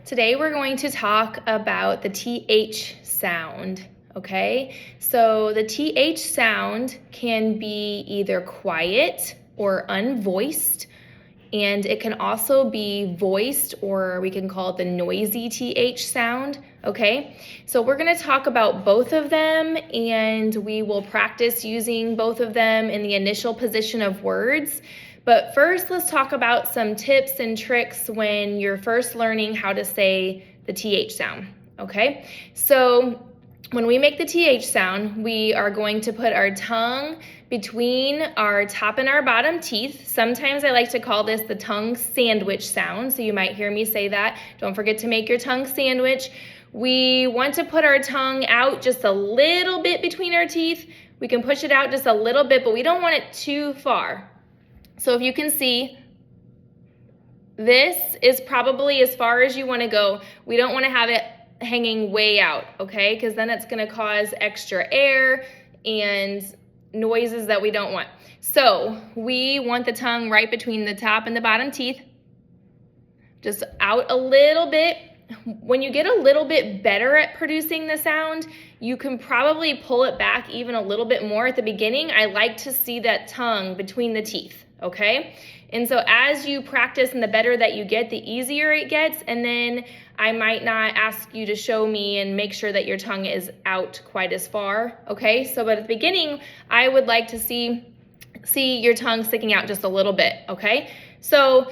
Today we're going to talk about the TH sound, okay? So the TH sound can be either quiet or unvoiced, and it can also be voiced, or we can call it the noisy TH sound, okay? So we're gonna talk about both of them, and we will practice using both of them in the initial position of words. But first, let's talk about some tips and tricks when you're first learning how to say the TH sound, okay? So when we make the TH sound, we are going to put our tongue between our top and our bottom teeth. Sometimes I like to call this the tongue sandwich sound, so you might hear me say that. Don't forget to make your tongue sandwich. We want to put our tongue out just a little bit between our teeth. We can push it out just a little bit, but we don't want it too far. So if you can see, this is probably as far as you want to go. We don't want to have it hanging way out, okay? Because then it's going to cause extra air and noises that we don't want. So we want the tongue right between the top and the bottom teeth, just out a little bit. When you get a little bit better at producing the sound, you can probably pull it back even a little bit more. At the beginning, I like to see that tongue between the teeth, okay? And so as you practice and the better that you get, the easier it gets. And then I might not ask you to show me and make sure that your tongue is out quite as far, okay? So but at the beginning, I would like to see your tongue sticking out just a little bit, okay? So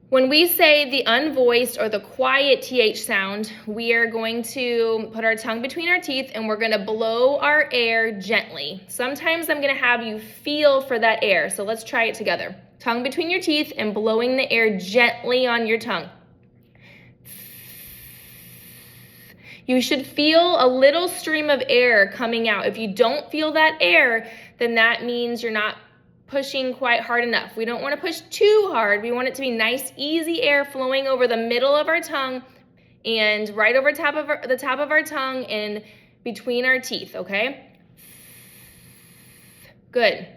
when we say the unvoiced or the quiet TH sound, we are going to put our tongue between our teeth and we're going to blow our air gently. Sometimes I'm going to have you feel for that air. So let's try it together. Tongue between your teeth and blowing the air gently on your tongue. You should feel a little stream of air coming out. If you don't feel that air, then that means you're not pushing quite hard enough. We don't want to push too hard. We want it to be nice, easy air flowing over the middle of our tongue and right over the top of our tongue and between our teeth, okay? Good.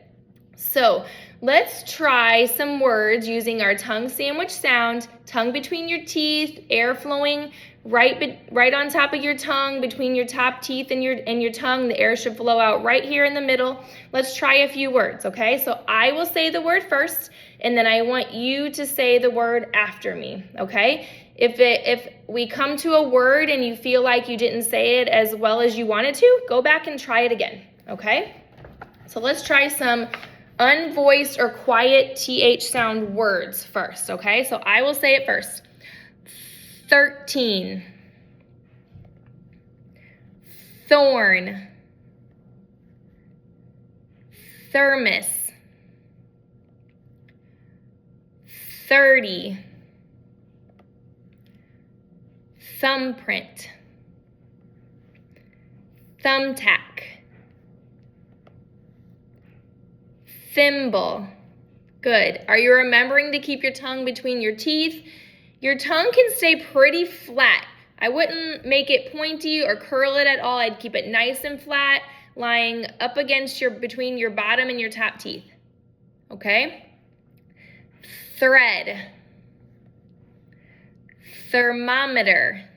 So let's try some words using our tongue sandwich sound, tongue between your teeth, air flowing right on top of your tongue, between your top teeth and your tongue. The air should flow out right here in the middle. Let's try a few words, okay? So I will say the word first, and then I want you to say the word after me, okay? If we come to a word and you feel like you didn't say it as well as you wanted to, go back and try it again, okay? So let's try some unvoiced or quiet TH sound words first, okay? So I will say it first. 13, thorn, thermos, 30, thumbprint, thumbtack, thimble. Good. Are you remembering to keep your tongue between your teeth? Your tongue can stay pretty flat. I wouldn't make it pointy or curl it at all. I'd keep it nice and flat, lying up against between your bottom and your top teeth. Okay? Thread, thermometer,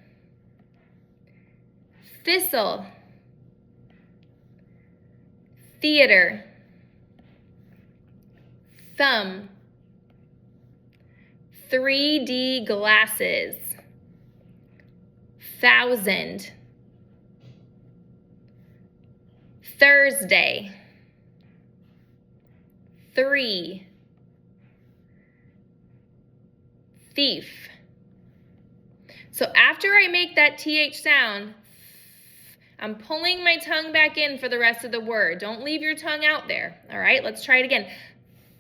thistle, theater, thumb, 3D glasses, 1,000, Thursday, 3, thief. So after I make that TH sound, I'm pulling my tongue back in for the rest of the word. Don't leave your tongue out there. All right, let's try it again.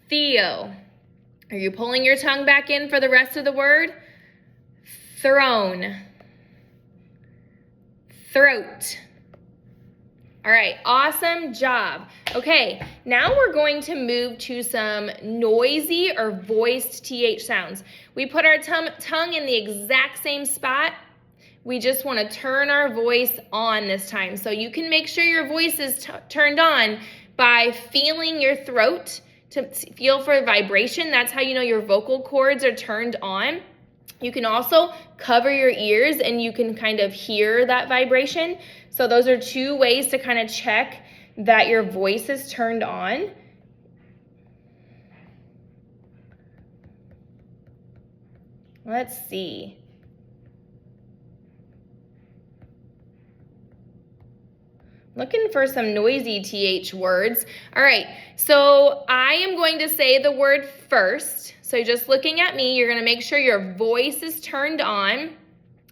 Theo. Are you pulling your tongue back in for the rest of the word? Throne. Throat. All right, awesome job. Okay, now we're going to move to some noisy or voiced TH sounds. We put our tongue in the exact same spot. We just want to turn our voice on this time. So you can make sure your voice is turned on by feeling your throat to feel for vibration. That's how you know your vocal cords are turned on. You can also cover your ears and you can kind of hear that vibration. So those are 2 ways to kind of check that your voice is turned on. Let's see. Looking for some noisy TH words. All right, so I am going to say the word first. So just looking at me, you're going to make sure your voice is turned on.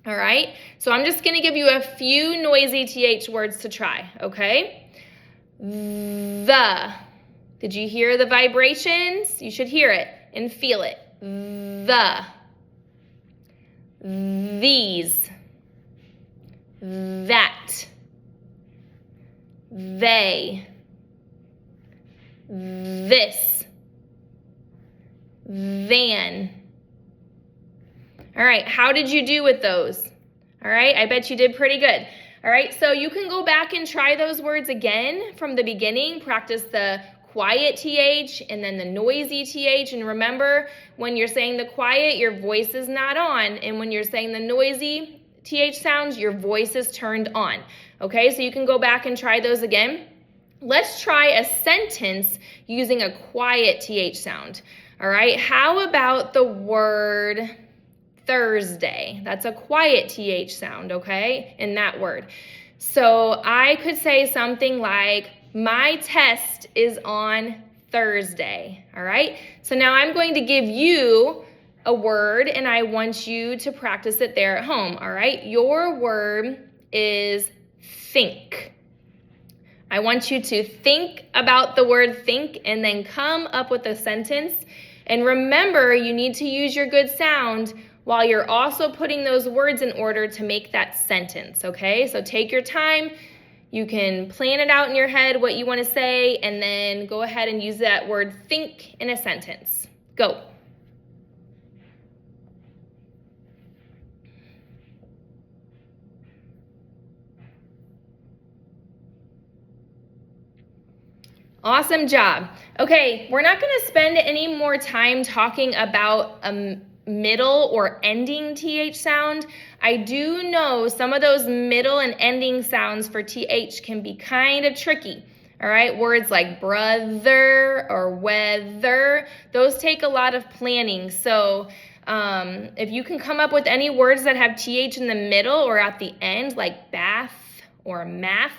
All right, so I'm just going to give you a few noisy TH words to try, okay? The. Did you hear the vibrations? You should hear it and feel it. The. These. That. They, this, than. All right, how did you do with those? All right, I bet you did pretty good. All right, so you can go back and try those words again from the beginning. Practice the quiet TH and then the noisy TH. And remember, when you're saying the quiet, your voice is not on. And when you're saying the noisy TH sounds, your voice is turned on. Okay, so you can go back and try those again. Let's try a sentence using a quiet TH sound. All right, how about the word Thursday? That's a quiet TH sound, okay, in that word. So I could say something like, my test is on Thursday. All right, so now I'm going to give you a word and I want you to practice it there at home. All right, your word is think. I want you to think about the word think and then come up with a sentence. And remember, you need to use your good sound while you're also putting those words in order to make that sentence, okay? So take your time. You can plan it out in your head what you want to say and then go ahead and use that word think in a sentence. Go. Awesome job. Okay, we're not going to spend any more time talking about a middle or ending TH sound. I do know some of those middle and ending sounds for TH can be kind of tricky. All right, words like brother or weather, those take a lot of planning. So if you can come up with any words that have TH in the middle or at the end, like bath or math,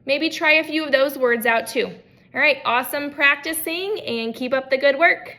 maybe try a few of those words out too. All right, awesome practicing and keep up the good work.